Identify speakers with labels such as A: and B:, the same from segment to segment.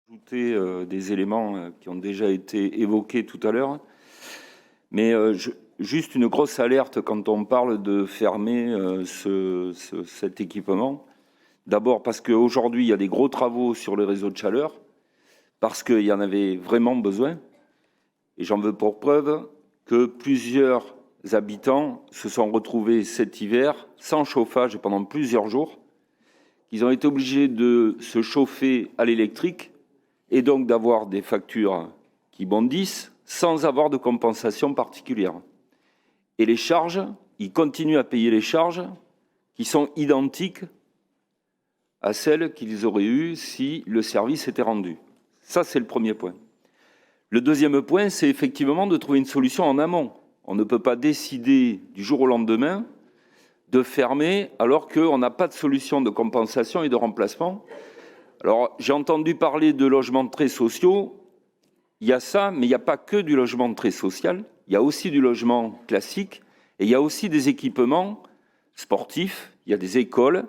A: Ajouter des éléments qui ont déjà été évoqués tout à l'heure, mais juste une grosse alerte quand on parle de fermer cet équipement. D'abord parce qu'aujourd'hui, il y a des gros travaux sur les réseaux de chaleur, parce qu'il y en avait vraiment besoin. Et j'en veux pour preuve que plusieurs habitants se sont retrouvés cet hiver sans chauffage pendant plusieurs jours, qu'ils ont été obligés de se chauffer à l'électrique et donc d'avoir des factures qui bondissent sans avoir de compensation particulière. Et les charges, ils continuent à payer les charges qui sont identiques à celles qu'ils auraient eues si le service était rendu. Ça, c'est le premier point. Le deuxième point, c'est effectivement de trouver une solution en amont. On ne peut pas décider du jour au lendemain de fermer alors qu'on n'a pas de solution de compensation et de remplacement. Alors, j'ai entendu parler de logements très sociaux. Il y a ça, mais il n'y a pas que du logement très social. Il y a aussi du logement classique et il y a aussi des équipements sportifs. Il y a des écoles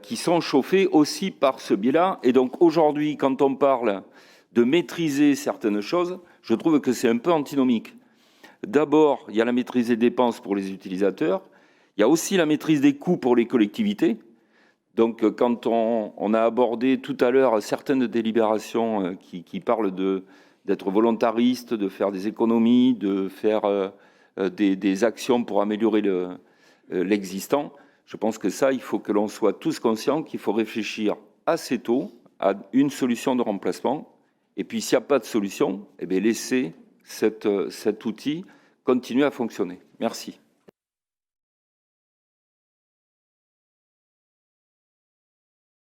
A: qui sont chauffées aussi par ce biais-là. Et donc, aujourd'hui, quand on parle de maîtriser certaines choses, je trouve que c'est un peu antinomique. D'abord, il y a la maîtrise des dépenses pour les utilisateurs. Il y a aussi la maîtrise des coûts pour les collectivités. Donc, quand on a abordé tout à l'heure certaines délibérations qui parlent d'être volontariste, de faire des économies, de faire des actions pour améliorer l'existant, je pense que ça, il faut que l'on soit tous conscients qu'il faut réfléchir assez tôt à une solution de remplacement. Et puis, s'il n'y a pas de solution, eh bien, laisser cet outil continuer à fonctionner. Merci.